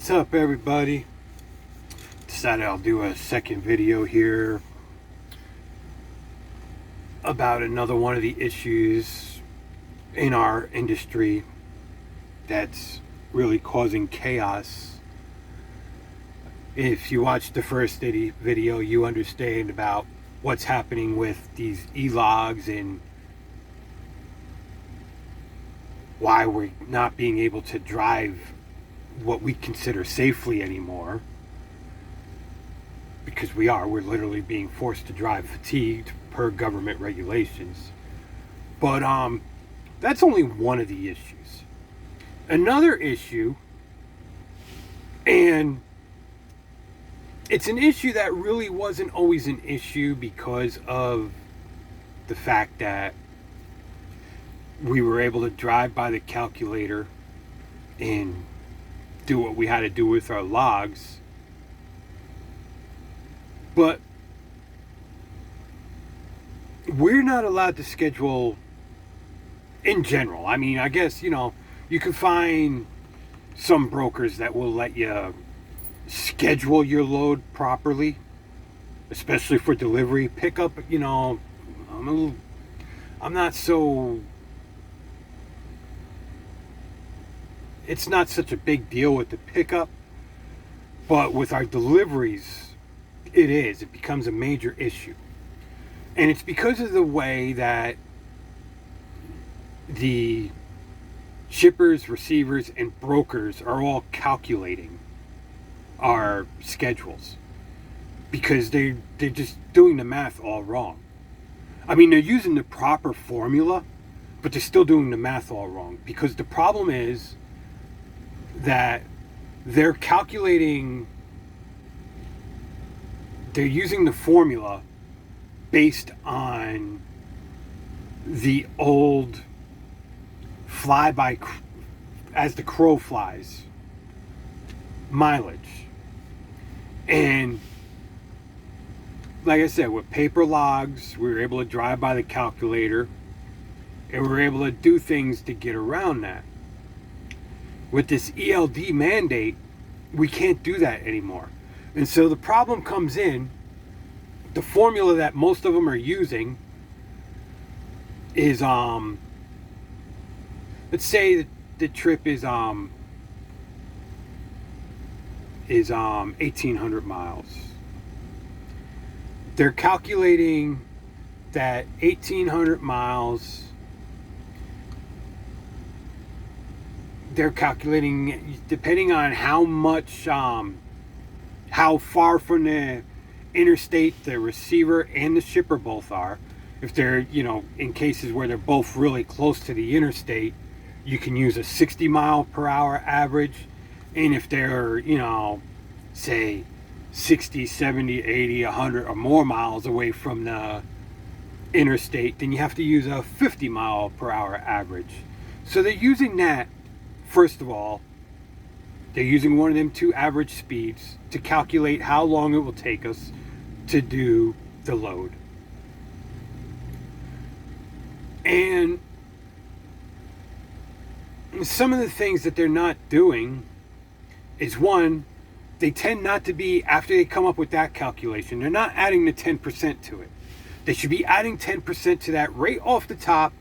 What's up, everybody? Decided I'll do a second video here about another one of the issues in our industry that's really causing chaos. If you watched the first video, you understand about what's happening with these e-logs and why we're not being able to drive what we consider safely anymore, because we're literally being forced to drive fatigued per government regulations. But that's only one of the issues. Another issue, and it's an issue that really wasn't always an issue because of the fact that we were able to drive by the calculator and do what we had to do with our logs. But we're not allowed to schedule in general. I mean, I guess, you can find some brokers that will let you schedule your load properly, especially for delivery. Pickup, I'm not so... It's not such a big deal with the pickup, but with our deliveries, it is. It becomes a major issue. And it's because of the way that the shippers, receivers, and brokers are all calculating our schedules. Because they're just doing the math all wrong. I mean, they're using the proper formula, but they're still doing the math all wrong. Because the problem is that they're using the formula based on the old fly by as the crow flies mileage. And like I said, with paper logs, we were able to drive by the calculator and we were able to do things to get around that. With this ELD mandate, we can't do that anymore. And so the problem comes in, the formula that most of them are using is, let's say that the trip is 1,800 miles. They're calculating that 1,800 miles, they're calculating depending on how much, how far from the interstate the receiver and the shipper both are. If they're, in cases where they're both really close to the interstate, you can use a 60 mile per hour average. And if they're, say 60, 70, 80, 100 or more miles away from the interstate, then you have to use a 50 mile per hour average. So they're using that. First of all, they're using one of them two average speeds to calculate how long it will take us to do the load. And some of the things that they're not doing is, one, they tend not to be, after they come up with that calculation, they're not adding the 10% to it. They should be adding 10% to that right off the top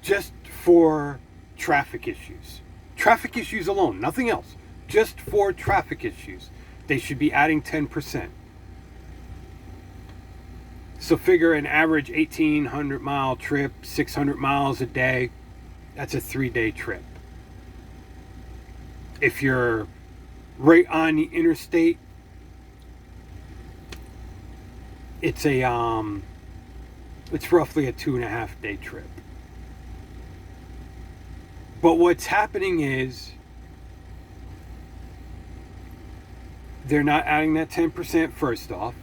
just for traffic issues. Traffic issues alone, nothing else. Just for traffic issues, they should be adding 10%. So figure an average 1,800 mile trip, 600 miles a day, that's a 3-day trip. If you're right on the interstate, it's roughly a 2.5-day trip. But what's happening is they're not adding that 10% first off.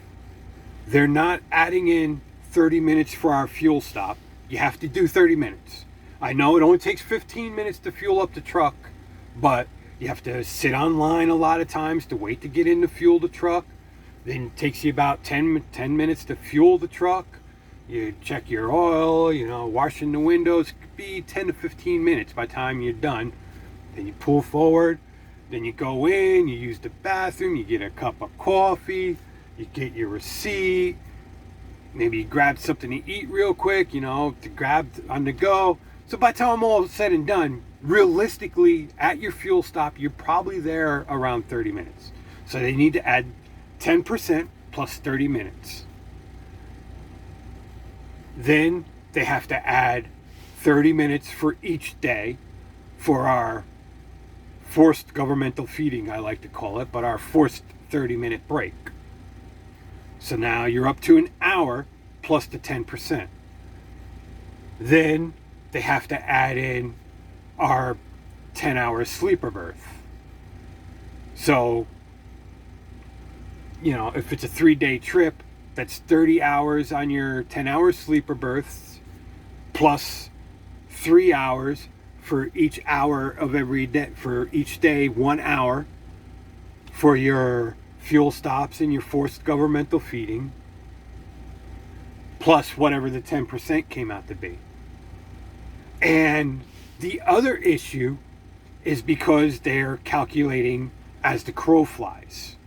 They're not adding in 30 minutes for our fuel stop. You have to do 30 minutes. I know it only takes 15 minutes to fuel up the truck, but you have to sit online a lot of times to wait to get in to fuel the truck. Then it takes you about 10 minutes to fuel the truck. You check your oil, washing the windows. It could be 10 to 15 minutes by the time you're done. Then you pull forward. Then you go in, you use the bathroom, you get a cup of coffee, you get your receipt, maybe you grab something to eat real quick, to grab on the go. So by the time all is said and done, realistically, at your fuel stop, you're probably there around 30 minutes. So they need to add 10% plus 30 minutes. Then they have to add 30 minutes for each day for our forced governmental feeding, I like to call it, but our forced 30-minute break. So now you're up to an hour plus the 10%. Then they have to add in our 10-hour sleeper berth. So, if it's a 3-day trip, that's 30 hours on your 10-hour sleeper berths plus 3 hours for each hour of every day, for each day 1 hour for your fuel stops and your forced governmental feeding, plus whatever the 10% came out to be. And the other issue is because they're calculating as the crow flies.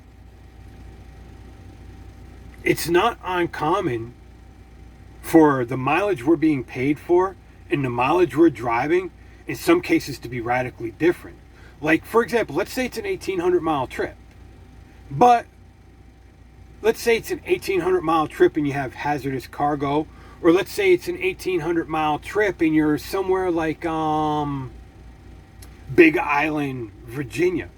It's not uncommon for the mileage we're being paid for and the mileage we're driving in some cases to be radically different. Like, for example, let's say it's an 1,800 mile trip. But let's say it's an 1,800 mile trip and you have hazardous cargo. Or let's say it's an 1,800 mile trip and you're somewhere like Big Island, Virginia.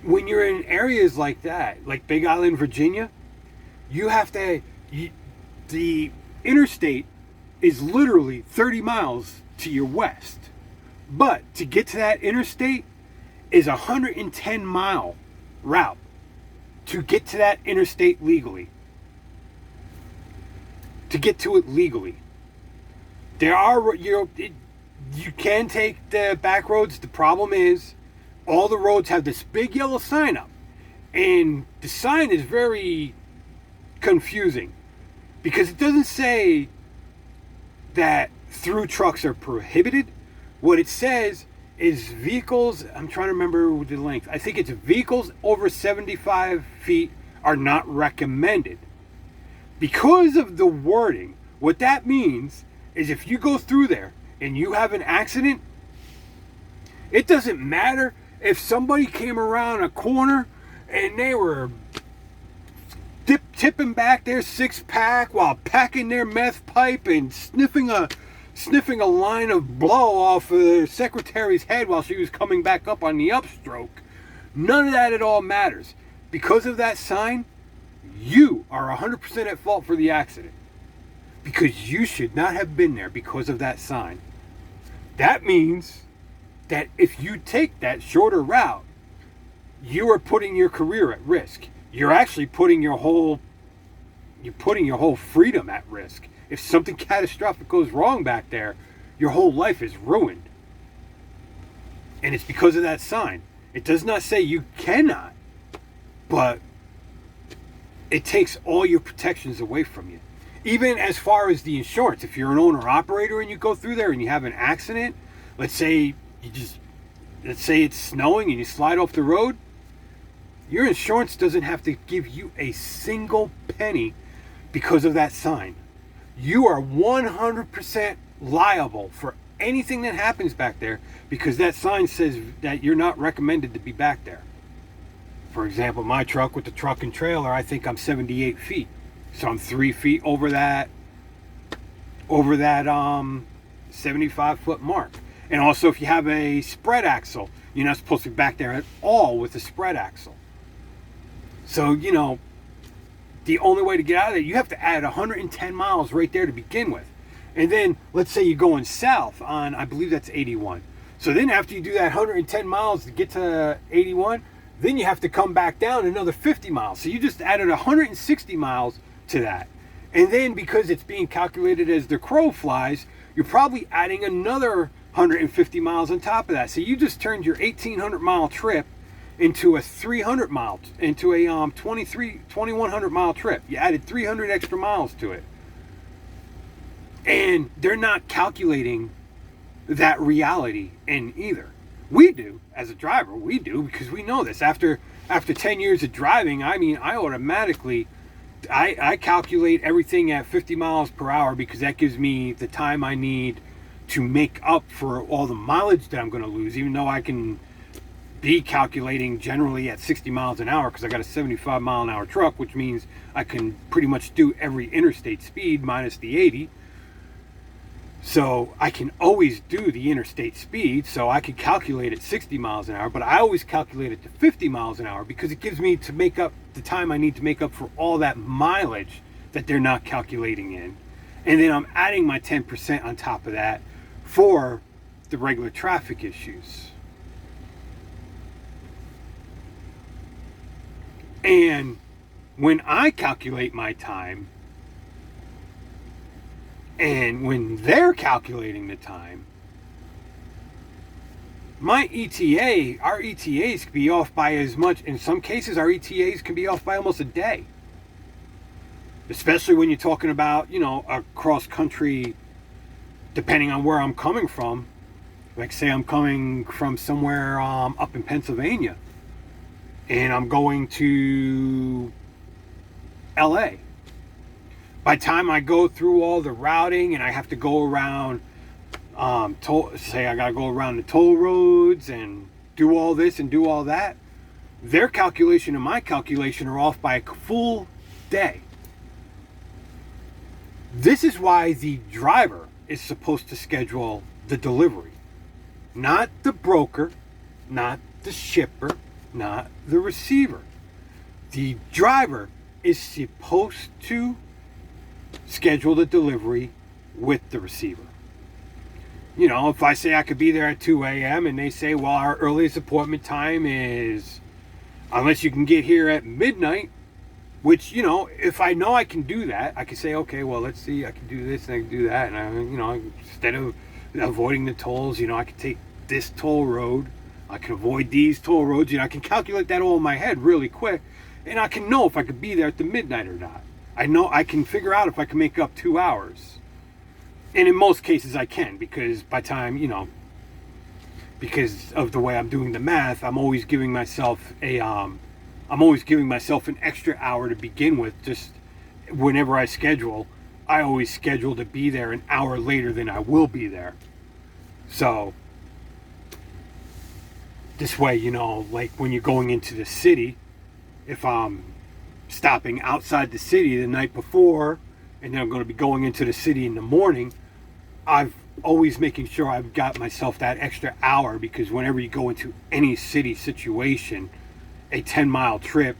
When you're in areas like that, like Big Island, Virginia, the interstate is literally 30 miles to your west. But to get to that interstate is a 110 mile route to get to that interstate legally. To get to it legally. There are, you can take the back roads. The problem is all the roads have this big yellow sign up. And the sign is very confusing because it doesn't say that through trucks are prohibited. What it says is vehicles, I'm trying to remember the length. I think it's vehicles over 75 feet are not recommended. Because of the wording, what that means is if you go through there and you have an accident, it doesn't matter if somebody came around a corner and they were tipping back their 6-pack while packing their meth pipe and sniffing a line of blow off the secretary's head while she was coming back up on the upstroke. None of that at all matters. Because of that sign, you are 100% at fault for the accident. Because you should not have been there because of that sign. That means that if you take that shorter route, you are putting your career at risk. You're actually putting your whole freedom at risk. If something catastrophic goes wrong back there, your whole life is ruined. And it's because of that sign. It does not say you cannot, but it takes all your protections away from you. Even as far as the insurance, if you're an owner-operator and you go through there and you have an accident, let's say it's snowing and you slide off the road, your insurance doesn't have to give you a single penny because of that sign. You are 100% liable for anything that happens back there because that sign says that you're not recommended to be back there. For example, my truck with the truck and trailer, I think I'm 78 feet. So I'm 3 feet over that 75-foot mark. And also if you have a spread axle, you're not supposed to be back there at all with a spread axle. So, the only way to get out of there, you have to add 110 miles right there to begin with. And then, let's say you're going south on, I believe that's 81. So then after you do that 110 miles to get to 81, then you have to come back down another 50 miles. So you just added 160 miles to that. And then because it's being calculated as the crow flies, you're probably adding another 150 miles on top of that. So you just turned your 1,800 mile trip into a 300 mile, into a 2,100 mile trip. You added 300 extra miles to it. And they're not calculating that reality in either. We do, as a driver, we do, because we know this. After 10 years of driving, I mean, I automatically, I calculate everything at 50 miles per hour because that gives me the time I need to make up for all the mileage that I'm going to lose, even though I can be calculating generally at 60 miles an hour because I got a 75 mile an hour truck, which means I can pretty much do every interstate speed minus the 80. So I can always do the interstate speed, so I can calculate at 60 miles an hour, but I always calculate it to 50 miles an hour because it gives me to make up the time I need to make up for all that mileage that they're not calculating in. And then I'm adding my 10% on top of that for the regular traffic issues. And when I calculate my time, and when they're calculating the time, my ETA, our ETAs can be off by as much. In some cases, our ETAs can be off by almost a day. Especially when you're talking about, you know, a cross country, depending on where I'm coming from. Like say I'm coming from somewhere up in Pennsylvania and I'm going to LA. By the time I go through all the routing and I have to go around, say I gotta go around the toll roads and do all this and do all that, their calculation and my calculation are off by a full day. This is why the driver is supposed to schedule the delivery. Not the broker, not the shipper, not the receiver. The driver is supposed to schedule the delivery with the receiver. You know, if I say I could be there at 2 a.m. and they say, well, our earliest appointment time is, unless you can get here at midnight, which, you know, if I know I can do that, I can say, okay, well, let's see, I can do this and I can do that. And, I, you know, instead of avoiding the tolls, you know, I can take this toll road. I can avoid these toll roads. You know, I can calculate that all in my head really quick. And I can know if I could be there at the midnight or not. I know I can figure out if I can make up 2 hours. And in most cases I can, because by time, you know, because of the way I'm doing the math, I'm always giving myself an extra hour to begin with. Just whenever I schedule, I always schedule to be there an hour later than I will be there. So this way, you know, like when you're going into the city, if I'm stopping outside the city the night before and then I'm going to be going into the city in the morning, I've always making sure I've got myself that extra hour, because whenever you go into any city situation, a 10-mile trip,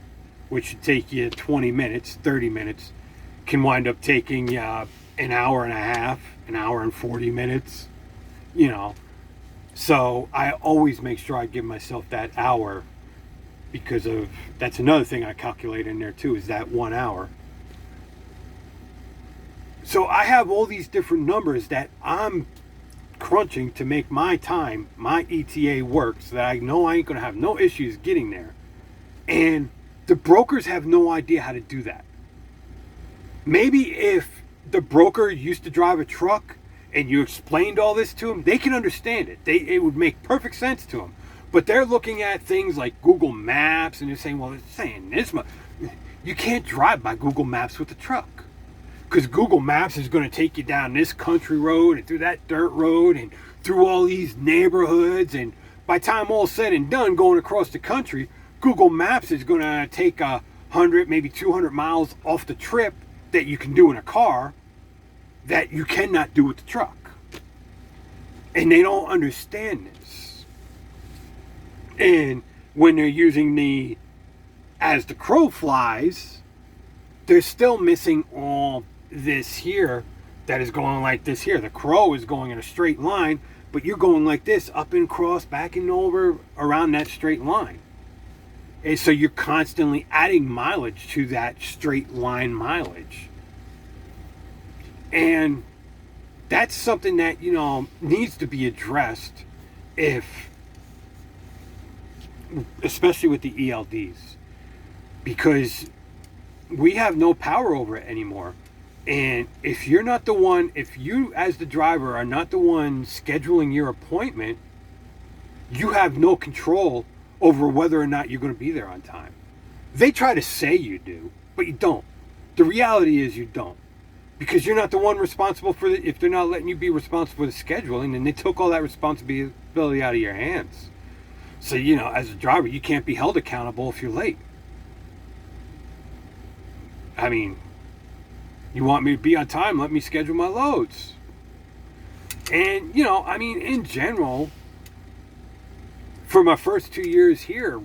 which should take you 20 minutes, 30 minutes, can wind up taking an hour and a half, an hour and 40 minutes, you know. So I always make sure I give myself that hour, because of that's another thing I calculate in there too, is that 1 hour. So I have all these different numbers that I'm crunching to make my time, my ETA work, so that I know I ain't gonna have no issues getting there. And the brokers have no idea how to do that. Maybe if the broker used to drive a truck and you explained all this to them, they can understand it. It would make perfect sense to them. But they're looking at things like Google Maps and they're saying, well, it's saying this much. You can't drive by Google Maps with a truck, because Google Maps is going to take you down this country road and through that dirt road and through all these neighborhoods. And by the time all said and done going across the country, Google Maps is going to take 100, maybe 200 miles off the trip that you can do in a car that you cannot do with the truck. And they don't understand this. And when they're using the as the crow flies, they're still missing all this here that is going like this here. The crow is going in a straight line, but you're going like this, up and across, back and over, around that straight line. And so you're constantly adding mileage to that straight line mileage. And that's something that, you know, needs to be addressed, especially with the ELDs, because we have no power over it anymore. And if you're not the one, if you as the driver are not the one scheduling your appointment, you have no control over whether or not you're going to be there on time. They try to say you do, but you don't. The reality is you don't. Because you're not the one responsible for it. If they're not letting you be responsible for the scheduling, then they took all that responsibility out of your hands. So, as a driver, you can't be held accountable if you're late. I mean, you want me to be on time, let me schedule my loads. And, in general, for my first 2 years here,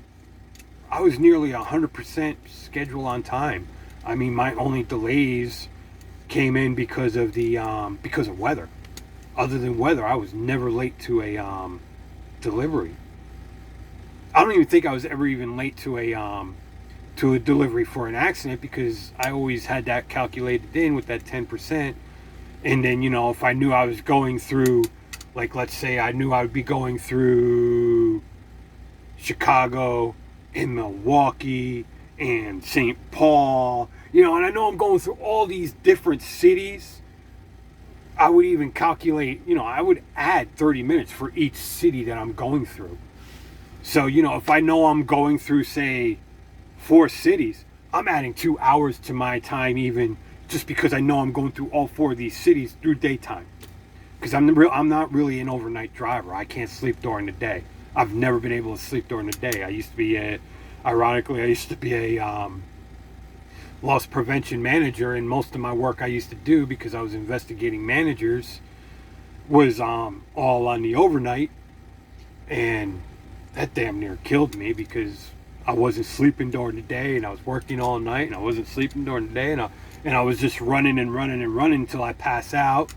I was nearly 100% schedule on time. I mean, my only delays came in because of weather. Other than weather, I was never late to a delivery. I don't even think I was ever even late to a delivery for an accident, because I always had that calculated in with that 10%. And then, if I knew I was going through, like, let's say I knew I would be going through Chicago and Milwaukee and St. Paul, and I know I'm going through all these different cities, I would even calculate, I would add 30 minutes for each city that I'm going through. So, if I know I'm going through, say, 4 cities, I'm adding 2 hours to my time, even just because I know I'm going through all 4 of these cities through daytime. Because I'm not really an overnight driver. I can't sleep during the day. I've never been able to sleep during the day. I used to be a loss prevention manager, and most of my work I used to do, because I was investigating managers, was all on the overnight, and that damn near killed me, because I wasn't sleeping during the day, and I was working all night, and I wasn't sleeping during the day, and I was just running until I pass out.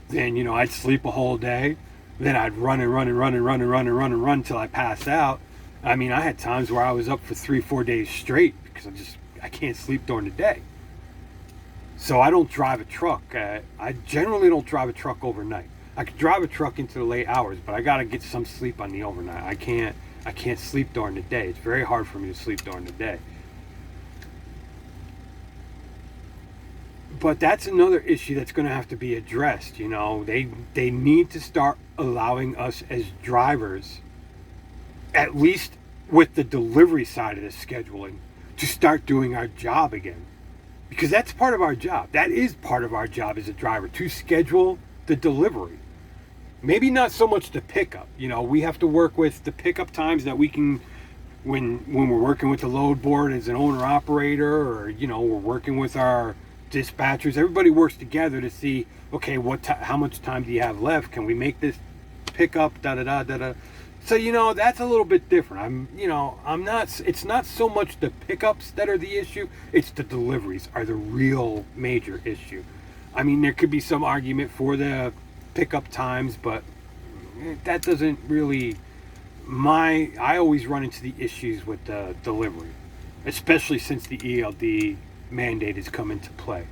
Then, I'd sleep a whole day. Then I'd run until I pass out. I mean, I had times where I was up for 3-4 days straight, because I can't sleep during the day. So I don't drive a truck. I generally don't drive a truck overnight. I could drive a truck into the late hours, but I got to get some sleep on the overnight. I can't sleep during the day. It's very hard for me to sleep during the day. But that's another issue that's going to have to be addressed. They need to start allowing us as drivers, at least with the delivery side of the scheduling, to start doing our job again. Because that's part of our job. That is part of our job as a driver, to schedule the delivery. Maybe not so much the pickup. We have to work with the pickup times that we can, when we're working with the load board as an owner operator, or we're working with our dispatchers. Everybody works together to see, okay, how much time do you have left? Can we make this pickup? So that's a little bit different. It's not so much the pickups that are the issue. It's the deliveries are the real major issue. I mean, there could be some argument for the pickup times, but that doesn't really. I always run into the issues with the delivery, especially since the ELD mandate has come into play.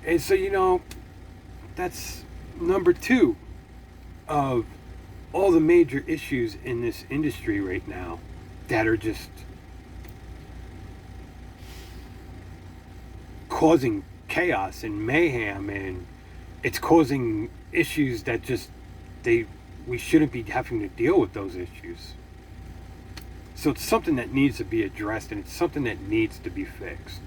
And so, that's number 2 of all the major issues in this industry right now that are just causing chaos and mayhem, and it's causing issues that we shouldn't be having to deal with those issues. So it's something that needs to be addressed, and it's something that needs to be fixed.